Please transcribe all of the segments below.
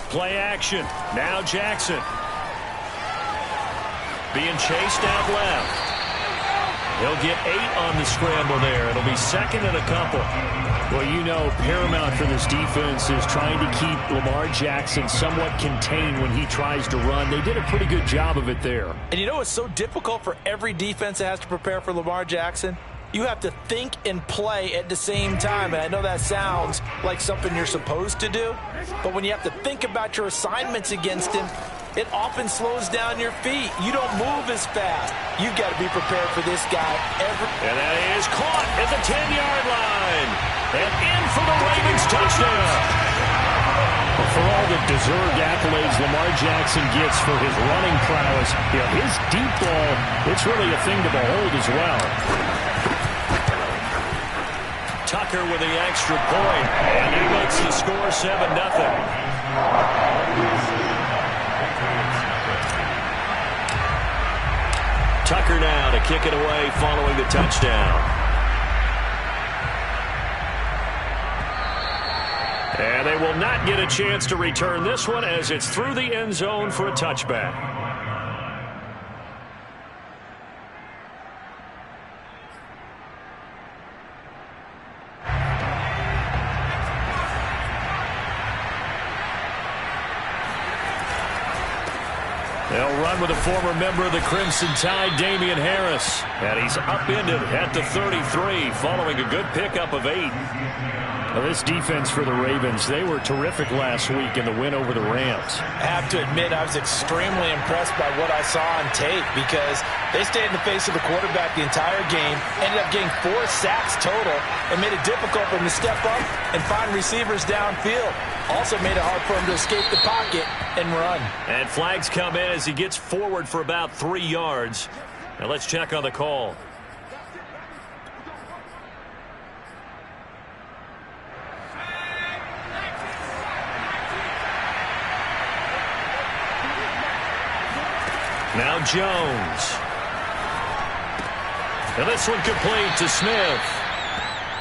Play action. Now Jackson. Being chased out left. He'll get 8 on the scramble there. It'll be second and a couple. Well, you know, paramount for this defense is trying to keep Lamar Jackson somewhat contained when he tries to run. They did a pretty good job of it there. And you know it's so difficult for every defense that has to prepare for Lamar Jackson? You have to think and play at the same time. And I know that sounds like something you're supposed to do, but when you have to think about your assignments against him, it often slows down your feet. You don't move as fast. You've got to be prepared for this guy. And that is caught at the 10-yard line. And in for the Ravens touchdown. Well, for all the deserved accolades Lamar Jackson gets for his running prowess, you know, his deep ball, it's really a thing to behold as well. Tucker with the extra point, and he makes the score 7-0. Tucker now to kick it away following the touchdown. And they will not get a chance to return this one as it's through the end zone for a touchback. They'll run with a former member of the Crimson Tide, Damian Harris. And he's upended at the 33 following a good pickup of 8. Now, this defense for the Ravens, they were terrific last week in the win over the Rams. I have to admit, I was extremely impressed by what I saw on tape because they stayed in the face of the quarterback the entire game, ended up getting 4 sacks total, and made it difficult for him to step up and find receivers downfield. Also made it hard for him to escape the pocket and run. And flags come in as he gets forward for about 3 yards. Now let's check on the call. Now Jones. And this one complete to Smith.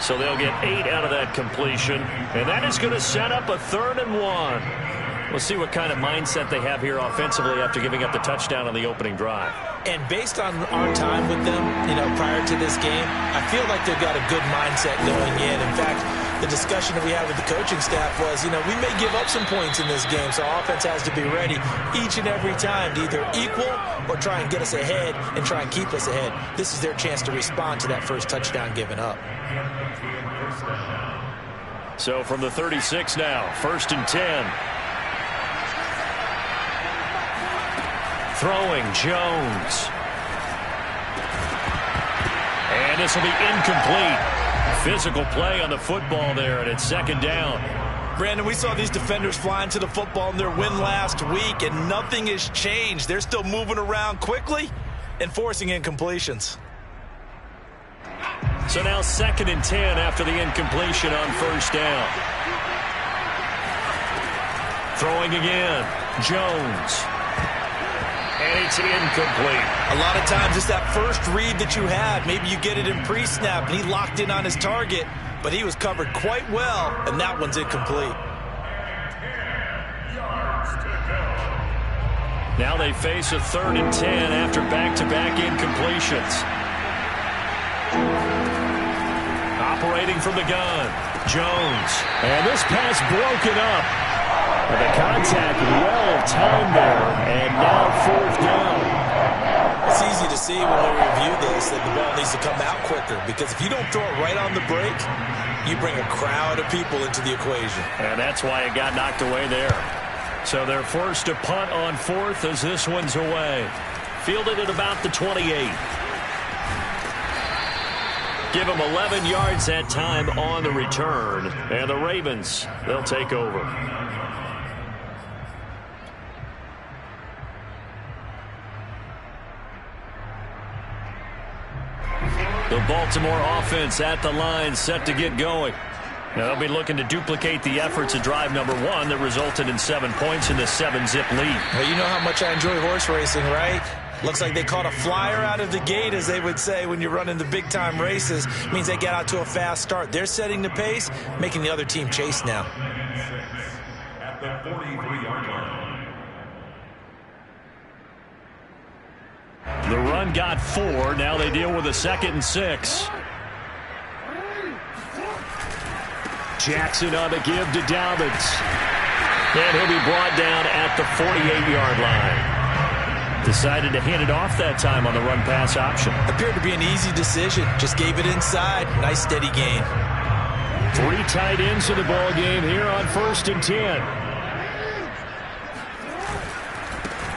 So they'll get 8 out of that completion. And that is going to set up a 3rd and 1. We'll see what kind of mindset they have here offensively after giving up the touchdown on the opening drive. And based on our time with them, prior to this game, I feel like they've got a good mindset going in. In fact, the discussion that we had with the coaching staff was, we may give up some points in this game, so our offense has to be ready each and every time to either equal or try and get us ahead and try and keep us ahead. This is their chance to respond to that first touchdown given up. So from the 36 now, 1st and 10. Throwing Jones. And this will be incomplete. Physical play on the football there, and it's 2nd down. Brandon, we saw these defenders flying to the football in their win last week, and nothing has changed. They're still moving around quickly and forcing incompletions. So now 2nd and 10 after the incompletion on 1st down. Throwing again, Jones. And it's incomplete. A lot of times it's that first read that you have. Maybe you get it in pre-snap, and he locked in on his target, but he was covered quite well, and that one's incomplete. Now they face a 3rd and 10 after back-to-back incompletions. Operating from the gun, Jones. And this pass broken up. And the contact well-timed there, and now 4th down. It's easy to see when we review this that the ball needs to come out quicker, because if you don't throw it right on the break, you bring a crowd of people into the equation. And that's why it got knocked away there. So they're forced to punt on 4th as this one's away. Fielded at about the 28. Give them 11 yards that time on the return. And the Ravens, they'll take over. The Baltimore offense at the line, set to get going. Now they'll be looking to duplicate the efforts of drive number 1 that resulted in 7 points in the 7-zip lead. Well, you know how much I enjoy horse racing, right? Looks like they caught a flyer out of the gate, as they would say when you're running the big-time races. Means they get out to a fast start. They're setting the pace, making the other team chase now. At the 43-yard line. The run got 4. Now they deal with a 2nd and 6. Jackson on the give to Dobbins. And he'll be brought down at the 48-yard line. Decided to hand it off that time on the run-pass option. Appeared to be an easy decision. Just gave it inside. Nice steady gain. 3 tight ends in the ball game here on 1st and 10.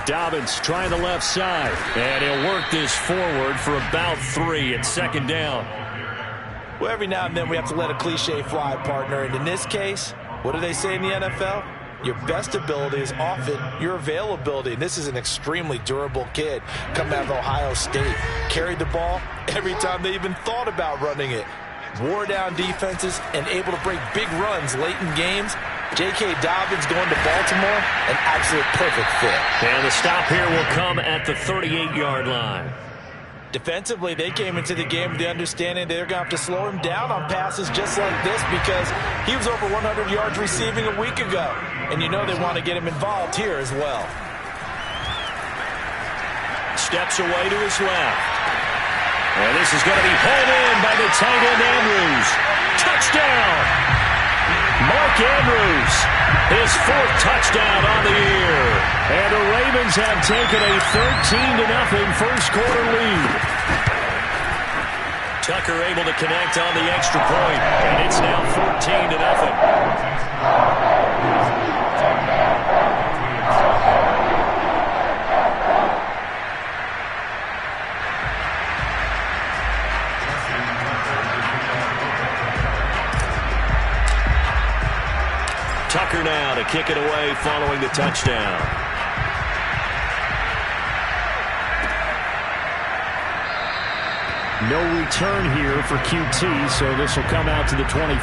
Dobbins trying the left side. And he'll work this forward for about 3 at 2nd down. Well, every now and then we have to let a cliche fly, partner. And in this case, what do they say in the NFL? Your best ability is often your availability. And this is an extremely durable kid coming out of Ohio State. Carried the ball every time they even thought about running it. Wore down defenses and able to break big runs late in games. J.K. Dobbins going to Baltimore, an absolute perfect fit. And the stop here will come at the 38-yard line. Defensively, they came into the game with the understanding they're going to have to slow him down on passes just like this because he was over 100 yards receiving a week ago. And you know they want to get him involved here as well. Steps away to his left. And this is going to be pulled in by the tight end Andrews. Touchdown! Mark Andrews, his 4th touchdown on the year. And the Ravens have taken a 13-0 first quarter lead. Tucker able to connect on the extra point, and it's now 14-0. Tucker now to kick it away following the touchdown. No return here for QT, so this will come out to the 25.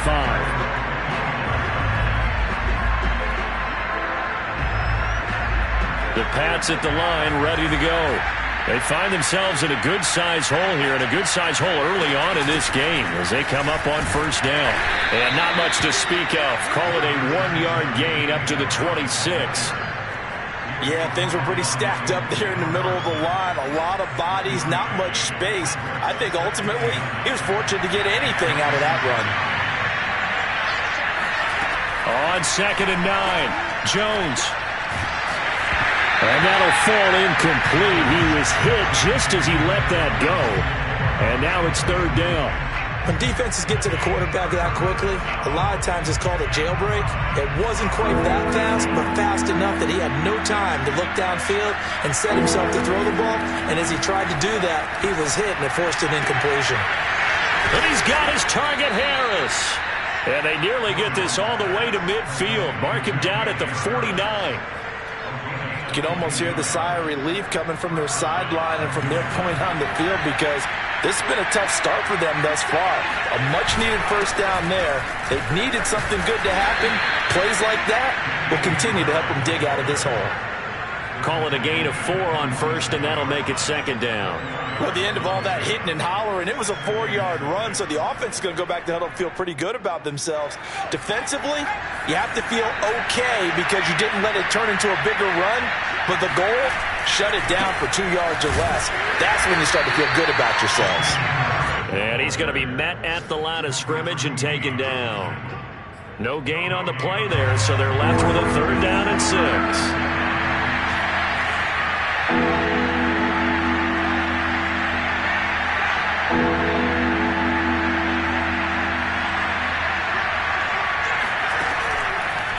The Pats at the line, ready to go. They find themselves in a good-sized hole here, and a good-sized hole early on in this game as they come up on 1st down. And not much to speak of. Call it a 1-yard gain up to the 26. Yeah, things were pretty stacked up there in the middle of the line. A lot of bodies, not much space. I think ultimately he was fortunate to get anything out of that run. On 2nd and 9, Jones. And that'll fall incomplete. He was hit just as he let that go. And now it's 3rd down. When defenses get to the quarterback that quickly, a lot of times it's called a jailbreak. It wasn't quite that fast, but fast enough that he had no time to look downfield and set himself to throw the ball. And as he tried to do that, he was hit and it forced an incompletion. And he's got his target, Harris. And they nearly get this all the way to midfield. Mark him down at the 49. You can almost hear the sigh of relief coming from their sideline and from their point on the field because this has been a tough start for them thus far. A much-needed 1st down there. They've needed something good to happen. Plays like that will continue to help them dig out of this hole. Call it a gain of 4 on 1st, and that'll make it 2nd down. Well, at the end of all that hitting and hollering, it was a 4-yard run, so the offense is going to go back to huddle and feel pretty good about themselves. Defensively, you have to feel okay because you didn't let it turn into a bigger run, but the goal, shut it down for 2 yards or less. That's when you start to feel good about yourselves. And he's going to be met at the line of scrimmage and taken down. No gain on the play there, so they're left with a 3rd down and 6.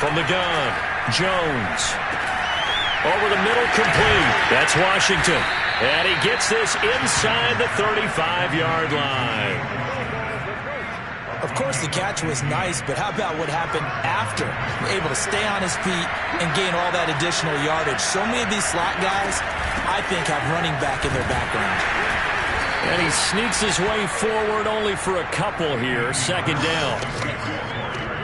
From the gun, Jones. Over the middle, complete. That's Washington. And he gets this inside the 35-yard line. Of course, the catch was nice, but how about what happened after? Able to stay on his feet and gain all that additional yardage. So many of these slot guys, I think, have running back in their background. And he sneaks his way forward only for a couple here. 2nd down.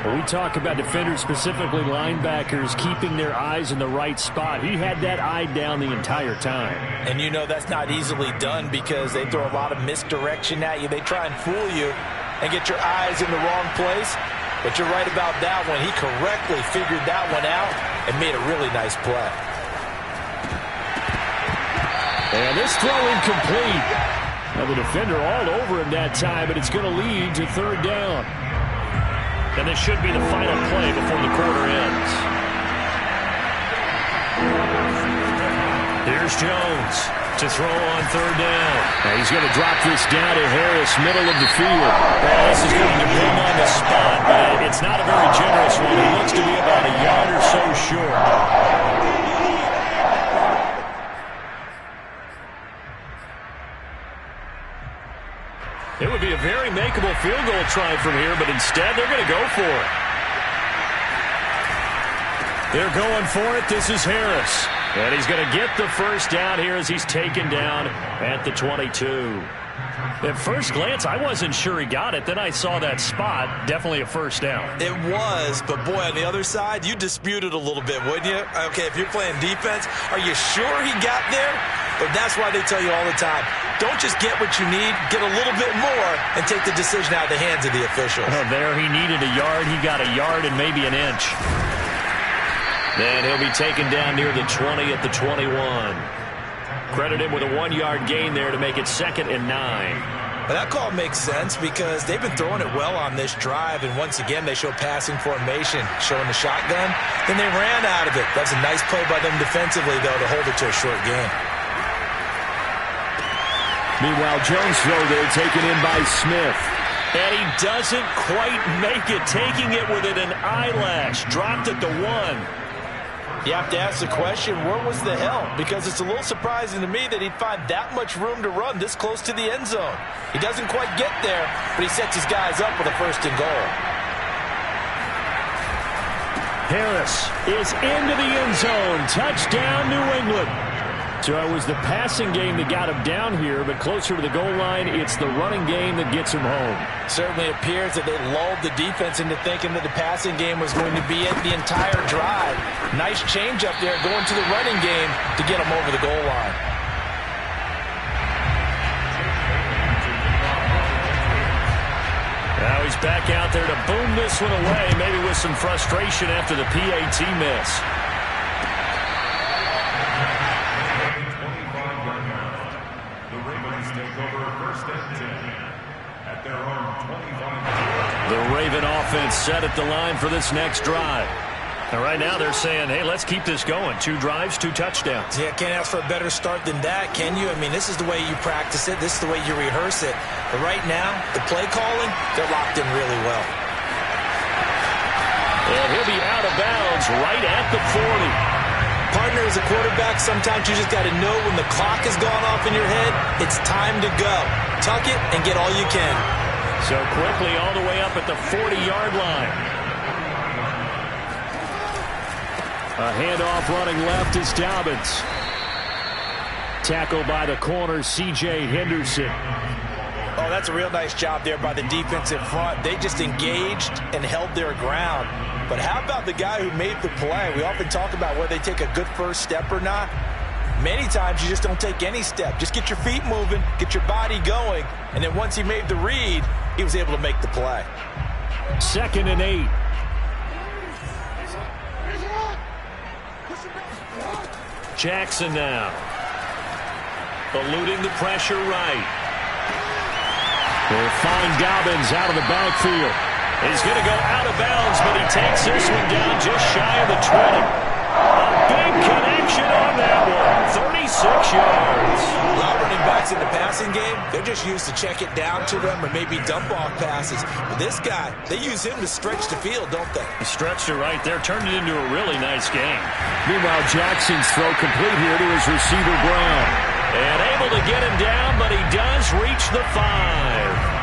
When we talk about defenders, specifically linebackers, keeping their eyes in the right spot, he had that eye down the entire time. And you know that's not easily done because they throw a lot of misdirection at you. They try and fool you and get your eyes in the wrong place. But you're right about that one. He correctly figured that one out and made a really nice play. And this throw incomplete. Now the defender all over him that time, but it's going to lead to third down. And this should be the final play before the quarter ends. Here's Jones to throw on third down. Now he's going to drop this down to Harris, middle of the field. Well, this is going to depend on the spot, but it's not a very generous one. He looks to be about a yard or so short. It would be a very makeable field goal try from here, but instead they're going to go for it. They're going for it. This is Harris. And he's going to get the first down here as he's taken down at the 22. At first glance, I wasn't sure he got it. Then I saw that spot. Definitely a first down. It was, but boy, on the other side, you disputed a little bit, wouldn't you? Okay, if you're playing defense, are you sure he got there? But that's why they tell you all the time, don't just get what you need, get a little bit more, and take the decision out of the hands of the officials. Oh, there he needed a yard. He got a yard and maybe an inch. Then he'll be taken down near the 20 at the 21. Credit him with a 1-yard gain there to make it 2nd and 9. But that call makes sense because they've been throwing it well on this drive, and once again they show passing formation, showing the shotgun. Then they ran out of it. That's a nice play by them defensively, though, to hold it to a short gain. Meanwhile, Jones throw there taken in by Smith. And he doesn't quite make it, taking it within an eyelash. Dropped it to 1. You have to ask the question, where was the help? Because it's a little surprising to me that he'd find that much room to run this close to the end zone. He doesn't quite get there, but he sets his guys up with a 1st and goal. Harris is into the end zone. Touchdown, New England. So it was the passing game that got him down here, but closer to the goal line, it's the running game that gets him home. Certainly appears that they lulled the defense into thinking that the passing game was going to be it the entire drive. Nice change up there going to the running game to get him over the goal line. Now he's back out there to boom this one away, maybe with some frustration after the PAT miss. The Raven offense set at the line for this next drive. And right now they're saying, hey, let's keep this going. 2 drives, 2 touchdowns. Yeah, can't ask for a better start than that, can you? I mean, this is the way you practice it. This is the way you rehearse it. But right now, the play calling, they're locked in really well. And he'll be out of bounds right at the 40. Partner, as a quarterback, sometimes you just got to know when the clock has gone off in your head, it's time to go. Tuck it and get all you can. So quickly all the way up at the 40-yard line. A handoff running left is Dobbins. Tackled by the corner, C.J. Henderson. Oh, that's a real nice job there by the defense in front. They just engaged and held their ground. But how about the guy who made the play? We often talk about whether they take a good first step or not. Many times you just don't take any step. Just get your feet moving, get your body going, and then once he made the read, he was able to make the play. 2nd and 8. Jackson now. Eluding the pressure right. They'll find Dobbins out of the backfield. He's going to go out of bounds, but he takes this one down just shy of the 20. A big connection on that one. 36 yards. A lot of running backs in the passing game, they're just used to check it down to them or maybe dump off passes. But this guy, they use him to stretch the field, don't they? He stretched it right there, turned it into a really nice game. Meanwhile, Jackson's throw complete here to his receiver, Brown. And able to get him down, but he does reach the 5.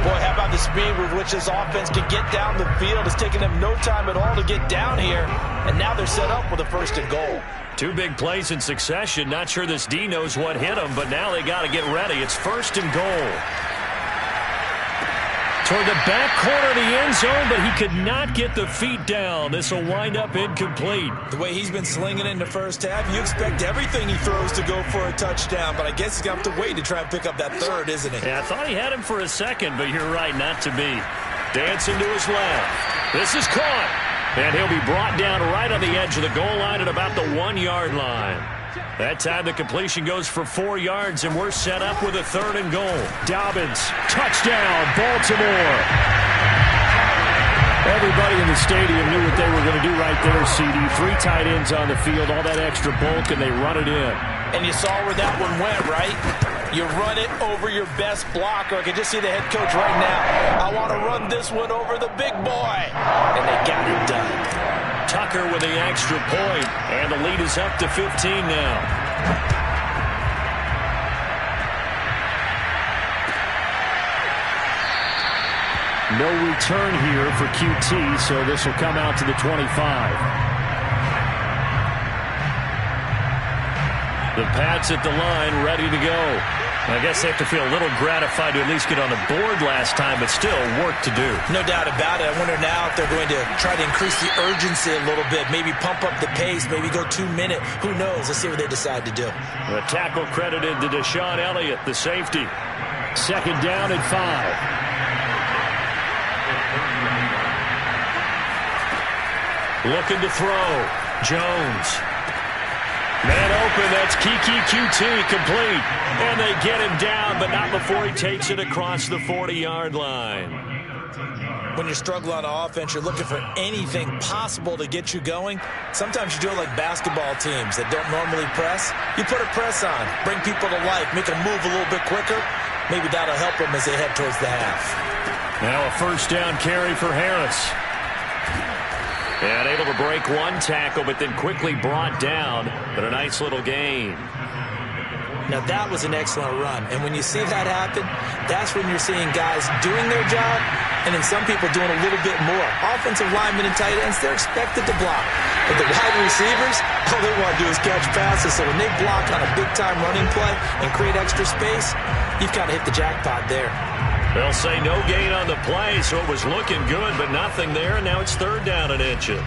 Boy, how about the speed with which this offense can get down the field? It's taken them no time at all to get down here, and now they're set up with a 1st and goal. 2 big plays in succession. Not sure this D knows what hit him, but now they got to get ready. It's 1st and goal. toward the back corner of the end zone, but he could not get the feet down. This will wind up incomplete. The way he's been slinging in the first half, you expect everything he throws to go for a touchdown, but I guess he's going to have to wait to try and pick up that third, isn't he? Yeah, I thought he had him for a second, but you're right, not to be. Dancing to his left. This is caught. And he'll be brought down right on the edge of the goal line at about the 1-yard line. That time the completion goes for 4 yards, and we're set up with a 3rd and goal. Dobbins, touchdown, Baltimore. Everybody in the stadium knew what they were going to do right there, CD. 3 tight ends on the field, all that extra bulk, and they run it in. And you saw where that one went, right? You run it over your best blocker. I can just see the head coach right now. I want to run this one over the big boy. And they got it done. Tucker with the extra point, and the lead is up to 15 now. No return here for QT, so this will come out to the 25. The Pats at the line, ready to go. I guess they have to feel a little gratified to at least get on the board last time, but still work to do. No doubt about it. I wonder now if they're going to try to increase the urgency a little bit, maybe pump up the pace, maybe go 2-minute. Who knows? Let's see what they decide to do. The tackle credited to Deshaun Elliott, the safety. 2nd down and 5. Looking to throw. Jones. Man open, that's Kiki QT, complete. And they get him down, but not before he takes it across the 40-yard line. When you're struggling on offense, you're looking for anything possible to get you going. Sometimes you do it like basketball teams that don't normally press. You put a press on, bring people to life, make them move a little bit quicker. Maybe that'll help them as they head towards the half. Now a 1st down carry for Harris. And able to break 1 tackle, but then quickly brought down. But a nice little gain. Now that was an excellent run. And when you see that happen, that's when you're seeing guys doing their job and then some people doing a little bit more. Offensive linemen and tight ends, they're expected to block. But the wide receivers, all they want to do is catch passes. So when they block on a big-time running play and create extra space, you've kind of hit the jackpot there. They'll say no gain on the play, so it was looking good, but nothing there, and now it's 3rd down and inches.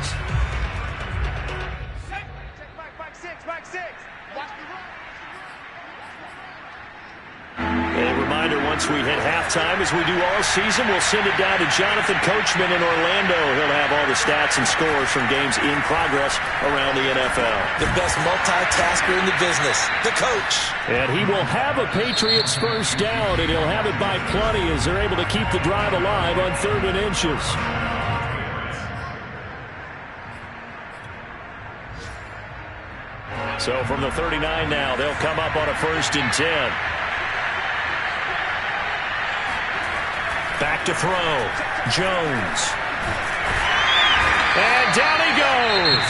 A reminder, once we hit halftime, as we do all season, we'll send it down to Jonathan Coachman in Orlando. He'll have all the stats and scores from games in progress around the NFL. The best multitasker in the business, the coach. And he will have a Patriots 1st down, and he'll have it by plenty as they're able to keep the drive alive on 3rd and inches. So from the 39 now, they'll come up on a 1st and 10. Back to throw. Jones. And down he goes.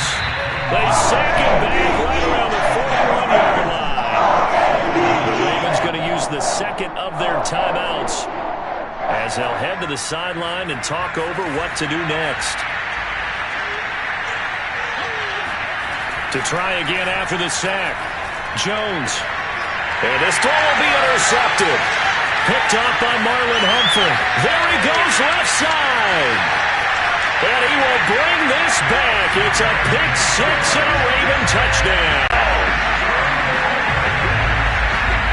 They sack him back right around the 41-yard line. The Ravens going to use the 2nd of their timeouts as they'll head to the sideline and talk over what to do next. To try again after the sack. Jones. And this throw will be intercepted. Picked off by Marlon Humphrey. There he goes, left side. And he will bring this back. It's a pick 6 and a Raven touchdown.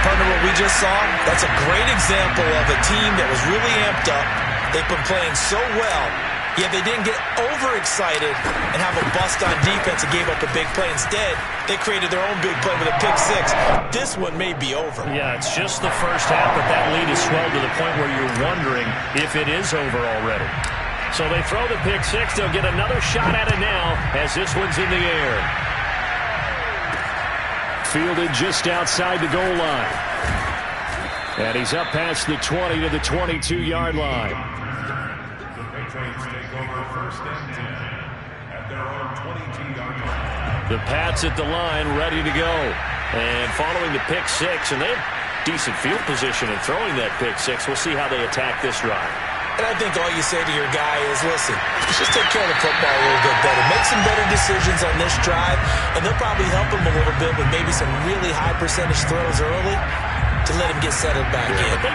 Partner, what we just saw, that's a great example of a team that was really amped up. They've been playing so well, yet they didn't get overexcited and have a bust on defense and gave up a big play. Instead, they created their own big play with a pick 6. This one may be over. Yeah, it's just the first half, but that lead is swelled to the point where you're wondering if it is over already. So they throw the pick 6. They'll get another shot at it now as this one's in the air. Fielded just outside the goal line. And he's up past the 20 to the 22-yard line. The Patriots take over 1st and 10 at their own 22-yard line. The Pats at the line, ready to go. And following the pick 6, and they have decent field position in throwing that pick 6. We'll see how they attack this drive. And I think all you say to your guy is, listen, just take care of the football a little bit better. Make some better decisions on this drive, and they'll probably help him a little bit with maybe some really high percentage throws early. to let him get settled back in. But they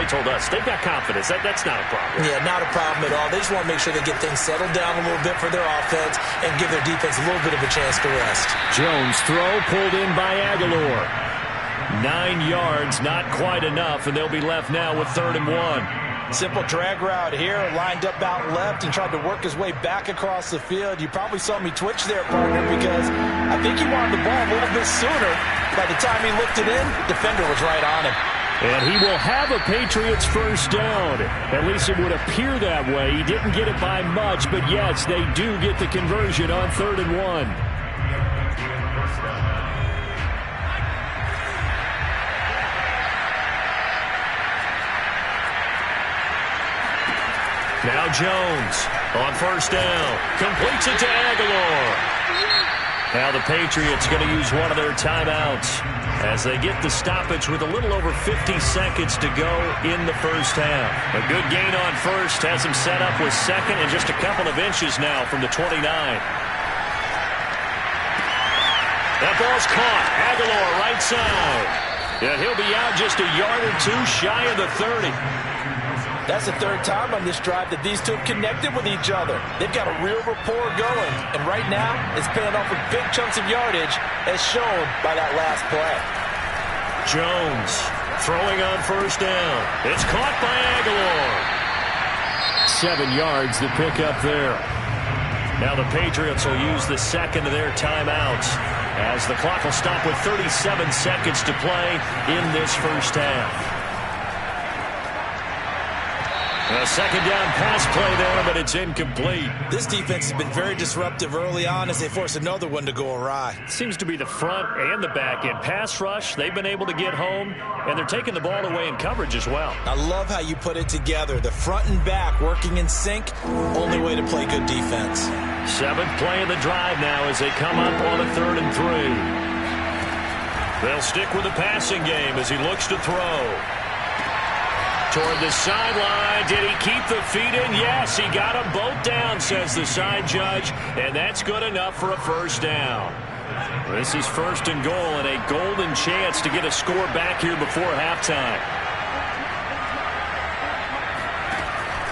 told us they've got confidence. That's not a problem. Yeah, not a problem at all. They just want to make sure they get things settled down a little bit for their offense and give their defense a little bit of a chance to rest. Jones throw pulled in by Aguilar. 9 yards, not quite enough, and they'll be left now with 3rd and 1. Simple drag route here, lined up out left and tried to work his way back across the field. You probably saw me twitch there, partner, because I think he wanted the ball a little bit sooner. By the time he looked it in, defender was right on him. And he will have a Patriots first down. At least it would appear that way. He didn't get it by much, but yes, they do get the conversion on 3rd and 1. Now Jones on first down. Completes it to Aguilar. Now the Patriots going to use one of their timeouts as they get the stoppage with a little over 50 seconds to go in the first half. A good gain on first has him set up with second and just a couple of inches now from the 29. That ball's caught. Aguilar right side. Yeah, he'll be out just a yard or two shy of the 30. That's the 3rd time on this drive that these two have connected with each other. They've got a real rapport going, and right now it's paying off with big chunks of yardage as shown by that last play. Jones throwing on first down. It's caught by Aguilar. 7 yards to pick up there. Now the Patriots will use the second of their timeouts as the clock will stop with 37 seconds to play in this first half. A second down pass play there, but it's incomplete. This defense has been very disruptive early on as they force another one to go awry. Seems to be the front and the back end. Pass rush, they've been able to get home, and they're taking the ball away in coverage as well. I love how you put it together. The front and back working in sync, only way to play good defense. 7th play of the drive now as they come up on a 3rd and 3. They'll stick with the passing game as he looks to throw. Toward the sideline. Did he keep the feet in? Yes, he got them both down, says the side judge, and that's good enough for a first down. This is 1st and goal and a golden chance to get a score back here before halftime.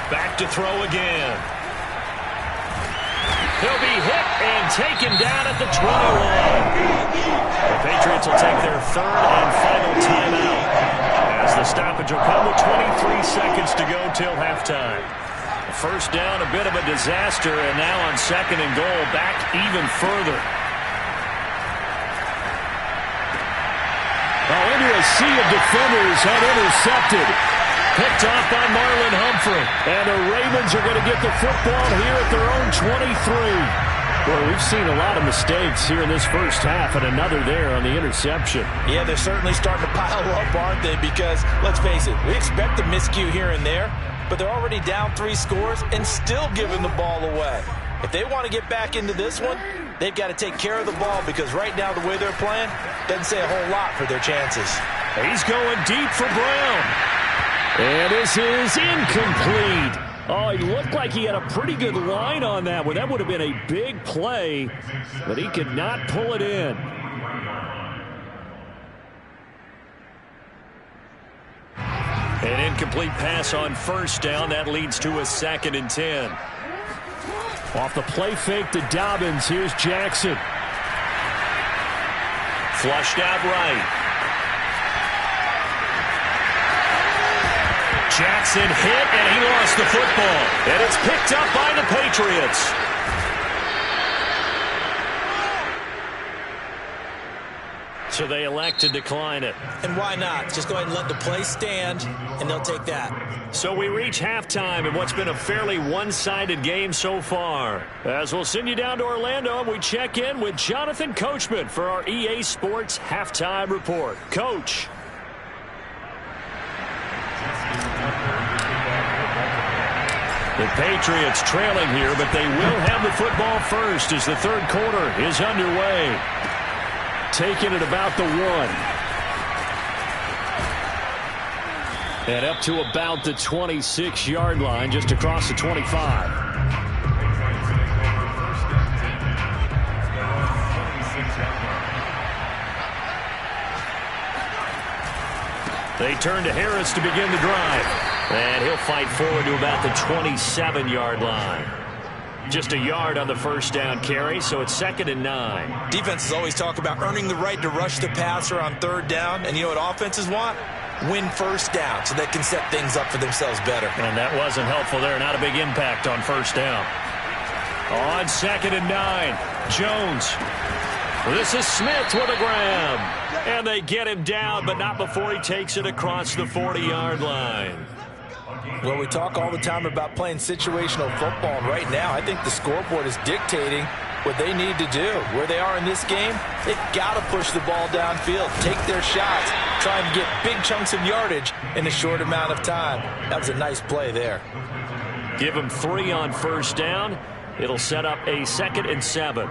Back to throw again. He'll be hit and taken down at the 21. The Patriots will take their 3rd and final timeout as the stoppage will come with 23 seconds to go till halftime. First down, a bit of a disaster, and now on 2nd and goal, back even further. Into a sea of defenders and intercepted. Picked off by Marlon Humphrey. And the Ravens are going to get the football here at their own 23. Well, we've seen a lot of mistakes here in this first half, and another there on the interception. Yeah, they're certainly starting to pile up, aren't they? Because, let's face it, we expect a miscue here and there, but they're already down 3 scores and still giving the ball away. If they want to get back into this one, they've got to take care of the ball because right now the way they're playing doesn't say a whole lot for their chances. He's going deep for Brown. And this is incomplete. Oh, he looked like he had a pretty good line on that one. That would have been a big play, but he could not pull it in. An incomplete pass on first down. That leads to a 2nd and 10. Off the play fake to Dobbins. Here's Jackson. Flushed out right. Jackson hit, and he lost the football. And it's picked up by the Patriots. So they elect to decline it. And why not? Just go ahead and let the play stand, and they'll take that. So we reach halftime in what's been a fairly one-sided game so far. As we'll send you down to Orlando, and we check in with Jonathan Coachman for our EA Sports Halftime Report. Coach. The Patriots trailing here, but they will have the football first as the 3rd quarter is underway. Taking it about the 1. And up to about the 26-yard line, just across the 25. They turn to Harris to begin the drive. And he'll fight forward to about the 27-yard line. Just a yard on the first down carry, so it's 2nd and 9. Defenses always talk about earning the right to rush the passer on 3rd down. And you know what offenses want? Win first down so they can set things up for themselves better. And that wasn't helpful there. Not a big impact on first down. On 2nd and 9, Jones. This is Smith with a grab. And they get him down, but not before he takes it across the 40-yard line. Well, we talk all the time about playing situational football, and right now I think the scoreboard is dictating what they need to do. Where they are in this game, they've got to push the ball downfield, take their shots, try and get big chunks of yardage in a short amount of time. That was a nice play there. Give him 3 on first down. It'll set up a 2nd and 7.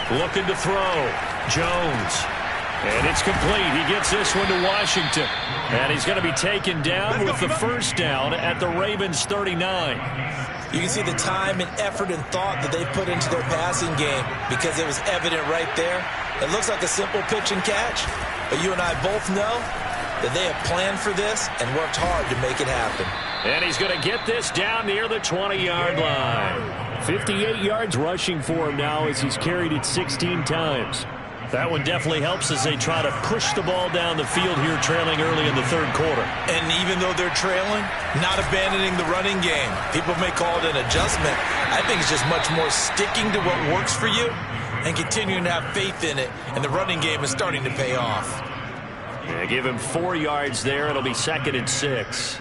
Looking to throw. Jones. And it's complete. He gets this one to Washington. And he's going to be taken down with the first down at the Ravens 39. You can see the time and effort and thought that they've put into their passing game because it was evident right there. It looks like a simple pitch and catch, but you and I both know that they have planned for this and worked hard to make it happen. And he's going to get this down near the 20-yard line. 58 yards rushing for him now as he's carried it 16 times. That one definitely helps as they try to push the ball down the field here, trailing early in the 3rd quarter. And even though they're trailing, not abandoning the running game. People may call it an adjustment. I think it's just much more sticking to what works for you and continuing to have faith in it. And the running game is starting to pay off. Yeah, give him 4 yards there. It'll be 2nd and 6.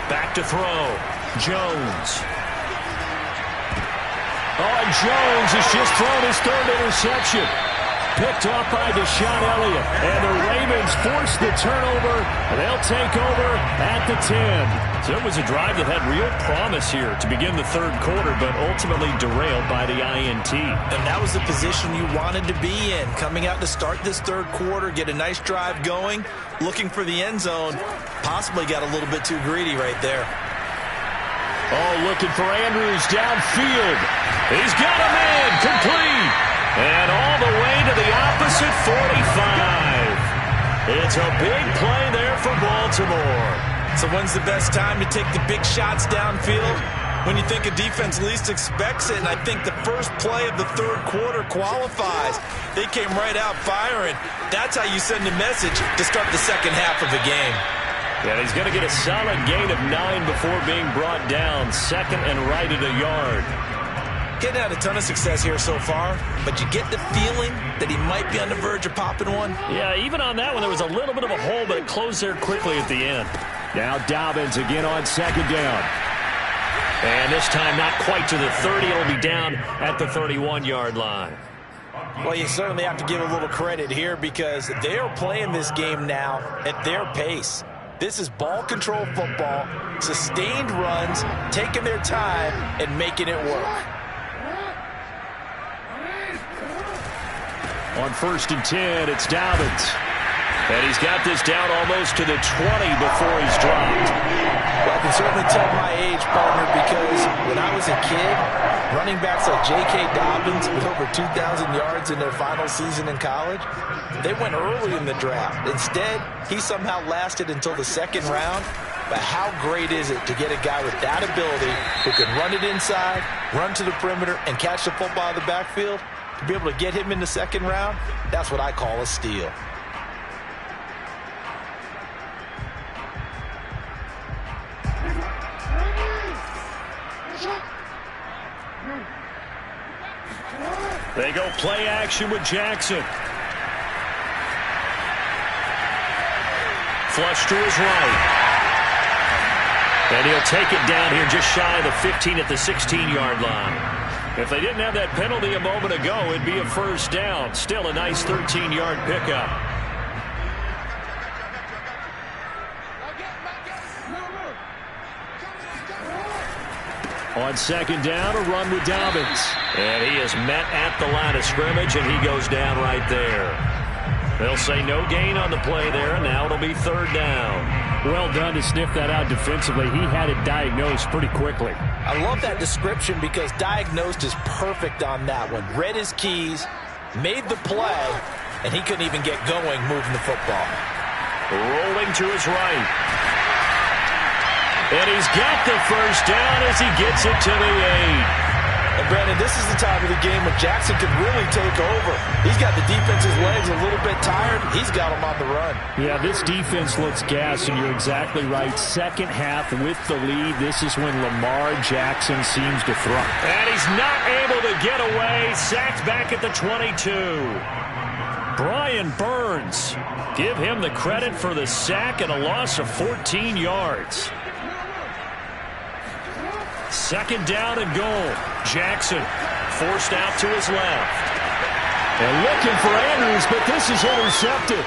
Back to throw. Jones. Oh, and Jones has just thrown his 3rd interception. Picked off by Deshaun Elliott. And the Ravens force the turnover. And they'll take over at the 10. So it was a drive that had real promise here to begin the 3rd quarter, but ultimately derailed by the INT. And that was the position you wanted to be in. Coming out to start this 3rd quarter, get a nice drive going, looking for the end zone. Possibly got a little bit too greedy right there. Oh, looking for Andrews downfield. He's got him in, complete. And all the way to the opposite 45. It's a big play there for Baltimore. So when's the best time to take the big shots downfield? When you think a defense least expects it, and I think the first play of the 3rd quarter qualifies. They came right out firing. That's how you send a message to start the second half of a game. And he's going to get a solid gain of 9 before being brought down. 2nd and right at a yard. Getting had a ton of success here so far, but you get the feeling that he might be on the verge of popping one. Yeah, even on that one, there was a little bit of a hole, but it closed there quickly at the end. Now Dobbins again on 2nd down. And this time not quite to the 30. It'll be down at the 31-yard line. Well, you certainly have to give a little credit here because they are playing this game now at their pace. This is ball control football, sustained runs, taking their time and making it work. On 1st and 10, it's Dobbins. And he's got this down almost to the 20 before he's dropped. Well, I can certainly tell my age, partner, because when I was a kid, running backs like J.K. Dobbins with over 2,000 yards in their final season in college, they went early in the draft. Instead, he somehow lasted until the 2nd round. But how great is it to get a guy with that ability who can run it inside, run to the perimeter, and catch the football in the backfield? To be able to get him in the 2nd round, that's what I call a steal. They go play action with Jackson. Flush to his right. And he'll take it down here just shy of the 15 at the 16-yard line. If they didn't have that penalty a moment ago, it'd be a first down. Still a nice 13-yard pickup. On 2nd down, a run with Dobbins. And he is met at the line of scrimmage, and he goes down right there. They'll say no gain on the play there, and now it'll be third down. Well done to sniff that out defensively. He had it diagnosed pretty quickly. I love that description because diagnosed is perfect on that one. Read his keys, made the play, and he couldn't even get going moving the football. Rolling to his right. And he's got the first down as he gets it to the 8. And Brandon, this is the time of the game when Jackson could really take over. He's got the defense's legs a little bit tired. He's got them on the run. Yeah, this defense looks gassed, and you're exactly right. Second half with the lead, this is when Lamar Jackson seems to thrive. And he's not able to get away. Sacked back at the 22. Brian Burns. Give him the credit for the sack and a loss of 14 yards. Second down and goal. Jackson forced out to his left. And looking for Andrews, but this is intercepted.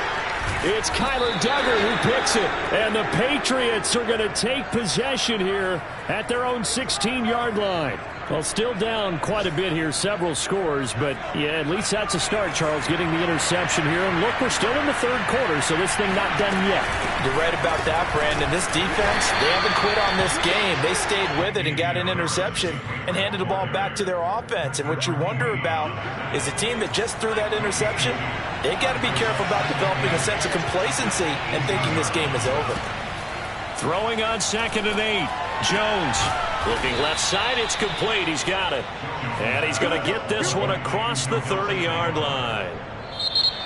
It's Kyler Duggar who picks it. And the Patriots are going to take possession here at their own 16-yard line. Well, still down quite a bit here, several scores, but yeah, at least that's a start, Charles, getting the interception here. And look, we're still in the third quarter, so this thing not done yet. You're right about that, Brandon. This defense, they haven't quit on this game. They stayed with it and got an interception and handed the ball back to their offense. And what you wonder about is a team that just threw that interception, they got to be careful about developing a sense of complacency and thinking this game is over. Throwing on 2nd and 8. Jones looking left side. It's complete. He's got it. And he's going to get this one across the 30-yard line.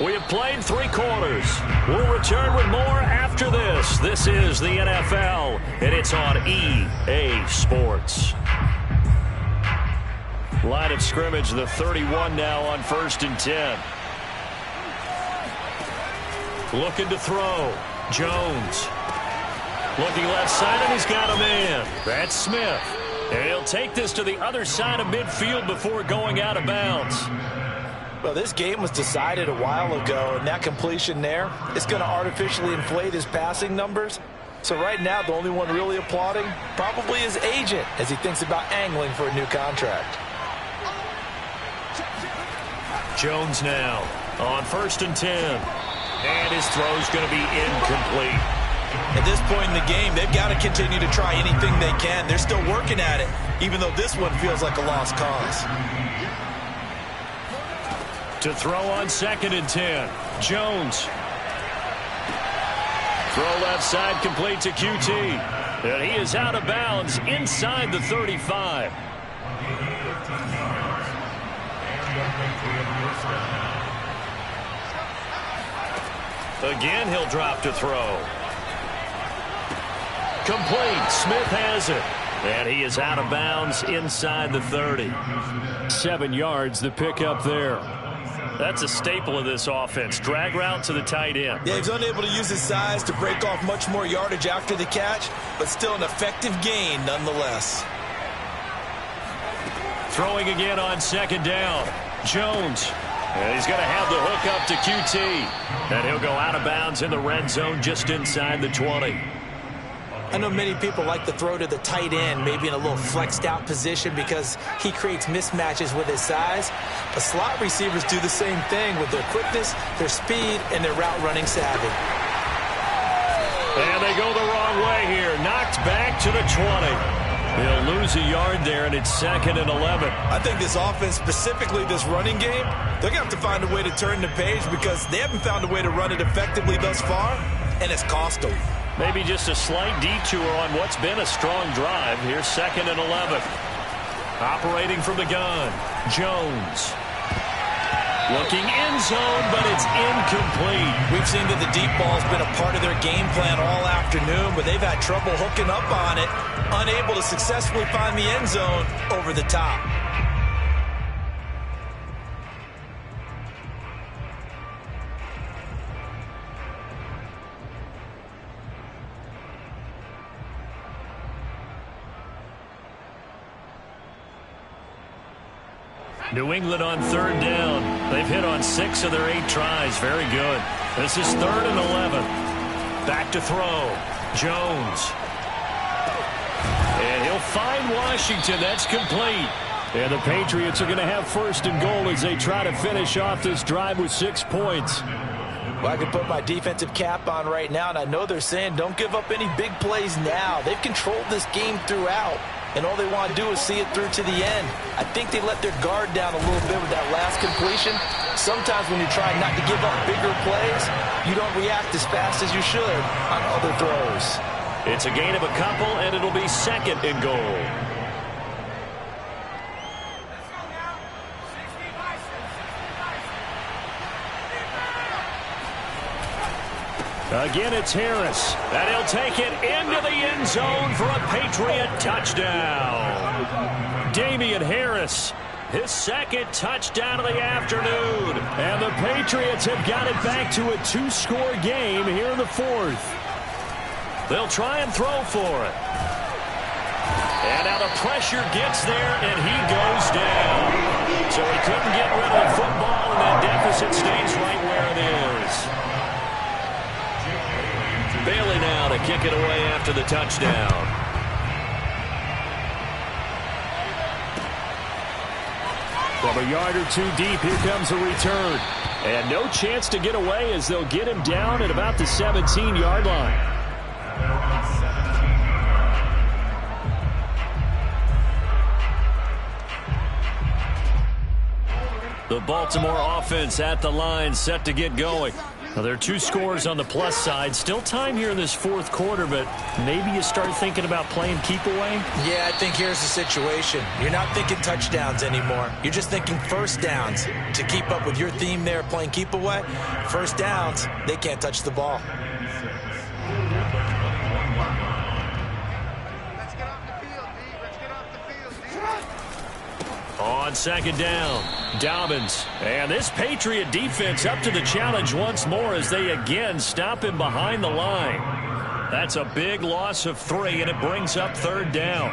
We have played 3 quarters. We'll return with more after this. This is the NFL, and it's on EA Sports. Line of scrimmage, the 31 now on 1st and 10. Looking to throw. Jones. Looking left side, and he's got a man. That's Smith. And he'll take this to the other side of midfield before going out of bounds. Well, this game was decided a while ago, and that completion there is going to artificially inflate his passing numbers. So right now, the only one really applauding probably his agent as he thinks about angling for a new contract. Jones now on 1st and 10. And his throw's going to be incomplete. At this point in the game, they've got to continue to try anything they can. They're still working at it, even though this one feels like a lost cause. To throw on 2nd and 10. Jones. Throw left side, complete to QT. And he is out of bounds inside the 35. Again, he'll drop to throw. Complete. Smith has it. And he is out of bounds inside the 30. 7 yards, the pickup there. That's a staple of this offense. Drag route to the tight end. Yeah, he's unable to use his size to break off much more yardage after the catch, but still an effective gain nonetheless. Throwing again on 2nd down. Jones. And he's going to have the hook up to QT. And he'll go out of bounds in the red zone just inside the 20. I know many people like to throw to the tight end, maybe in a little flexed out position because he creates mismatches with his size. But slot receivers do the same thing with their quickness, their speed, and their route running savvy. And they go the wrong way here. Knocked back to the 20. They'll lose a yard there, and it's 2nd and 11. I think this offense, specifically this running game, they're going to have to find a way to turn the page because they haven't found a way to run it effectively thus far, and it's cost them. Maybe just a slight detour on what's been a strong drive. Here's 2nd and 11. Operating from the gun. Jones. Looking end zone, but it's incomplete. We've seen that the deep ball's been a part of their game plan all afternoon, but they've had trouble hooking up on it, unable to successfully find the end zone over the top. New England on 3rd down. They've hit on 6 of their 8 tries. Very good. This is 3rd and 11. Back to throw. Jones. And he'll find Washington. That's complete. And the Patriots are going to have 1st and goal as they try to finish off this drive with 6 points. Well, I can put my defensive cap on right now, and I know they're saying don't give up any big plays now. They've controlled this game throughout, and all they want to do is see it through to the end. I think they let their guard down a little bit with that last completion. Sometimes when you're trying not to give up bigger plays, you don't react as fast as you should on other throws. It's a gain of a couple, and it'll be second and goal. Again, it's Harris. And he'll take it into the end zone for a Patriot touchdown. Damian Harris, his second touchdown of the afternoon. And the Patriots have got it back to a two-score game here in the fourth. They'll try and throw for it. And now the pressure gets there, and he goes down. So he couldn't get rid of the football, and that deficit stays right where it is. Bailey now to kick it away after the touchdown. From a yard or two deep, here comes a return. And no chance to get away as they'll get him down at about the 17-yard line. The Baltimore offense at the line, set to get going. Now, there are two scores on the plus side. Still time here in this fourth quarter, but maybe you start thinking about playing keep away? Yeah, I think here's the situation. You're not thinking touchdowns anymore. You're just thinking first downs. To keep up with your theme there, playing keep away, first downs, they can't touch the ball. On second down, Dobbins. And this Patriot defense up to the challenge once more as they again stop him behind the line. That's a big loss of 3, and it brings up third down.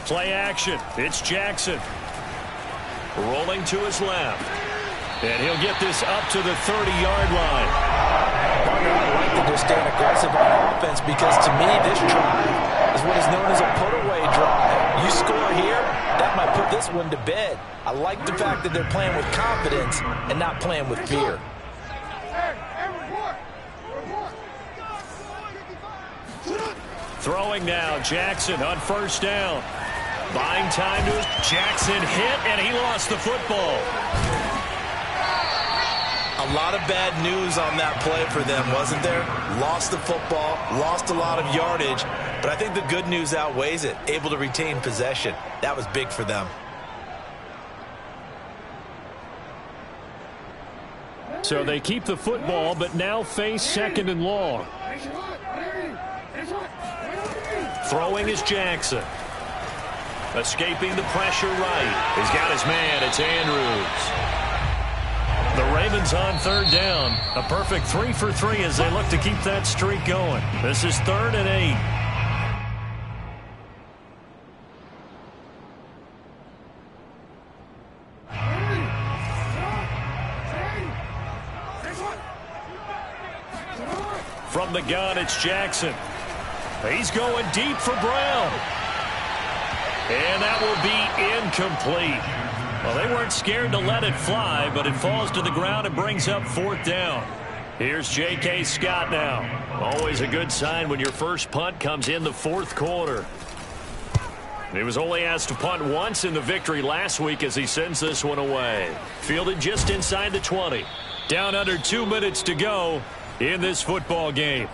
Play action. It's Jackson. Rolling to his left. And he'll get this up to the 30-yard line. I like that they're staying aggressive on offense because, to me, this drive is what is known as a put-away drive. You score here, that might put this one to bed. I like the fact that they're playing with confidence and not playing with fear. Throwing now, Jackson on first down. Buying time to Jackson hit, and he lost the football. A lot of bad news on that play for them, wasn't there? Lost the football, lost a lot of yardage, but I think the good news outweighs it. Able to retain possession. That was big for them. So they keep the football, but now face second and long. Throwing is Jackson. Escaping the pressure right. He's got his man. It's Andrews. The Ravens on third down. A perfect 3 for 3 as they look to keep that streak going. This is 3rd and 8. From the gun, it's Jackson. He's going deep for Brown. And that will be incomplete. Well, they weren't scared to let it fly, but it falls to the ground and brings up 4th down. Here's J.K. Scott now. Always a good sign when your first punt comes in the 4th quarter. He was only asked to punt once in the victory last week as he sends this one away. Fielded just inside the 20. Down under 2 minutes to go in this football game.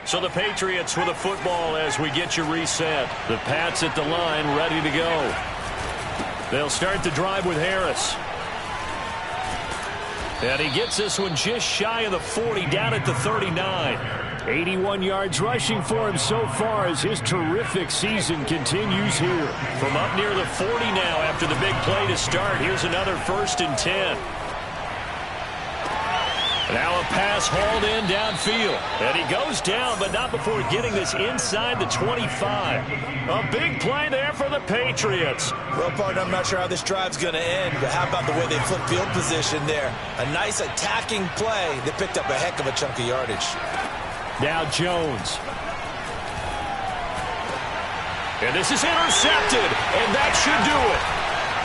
So the Patriots with a football as we get you reset. The Pats at the line ready to go. They'll start the drive with Harris. And he gets this one just shy of the 40, down at the 39. 81 yards rushing for him so far as his terrific season continues here. From up near the 40 now after the big play to start. Here's another 1st and 10. Now a pass hauled in downfield. And he goes down, but not before getting this inside the 25. A big play there for the Patriots. Well, partner, I'm not sure how this drive's going to end, but how about the way they flip field position there? A nice attacking play that picked up a heck of a chunk of yardage. Now Jones. And this is intercepted, and that should do it.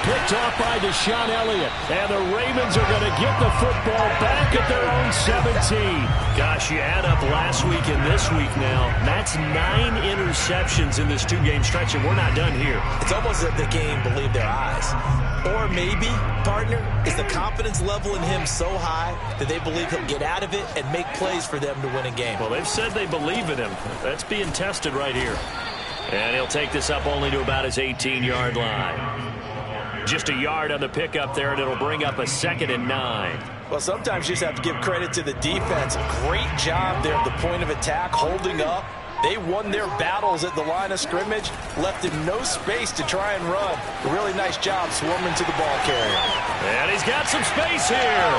Picked off by Deshaun Elliott. And the Ravens are going to get the football back at their own 17. Gosh, you add up last week and this week now. That's 9 interceptions in this two-game stretch, and we're not done here. It's almost as if they can't even believe their eyes. Or maybe, partner, is the confidence level in him so high that they believe he'll get out of it and make plays for them to win a game. Well, they've said they believe in him. That's being tested right here. And he'll take this up only to about his 18-yard line. Just a yard on the pickup there, and it'll bring up a 2nd and 9. Well, sometimes you just have to give credit to the defense. Great job there at the point of attack, holding up. They won their battles at the line of scrimmage, left him no space to try and run. A really nice job swarming to the ball carrier. And he's got some space here.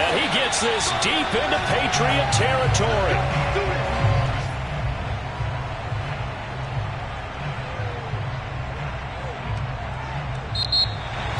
And he gets this deep into Patriot territory.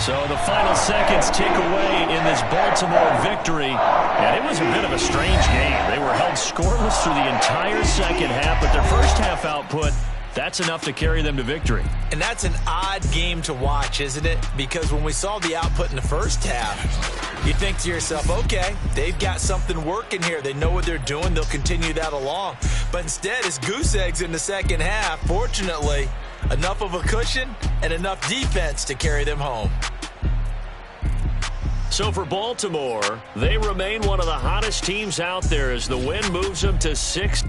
So the final seconds tick away in this Baltimore victory. And it was a bit of a strange game. They were held scoreless through the entire second half, but their first half output, that's enough to carry them to victory. And that's an odd game to watch, isn't it? Because when we saw the output in the first half, you think to yourself, okay, they've got something working here. They know what they're doing. They'll continue that along. But instead, it's goose eggs in the second half. Fortunately, enough of a cushion and enough defense to carry them home. So for Baltimore, they remain one of the hottest teams out there as the win moves them to 6th.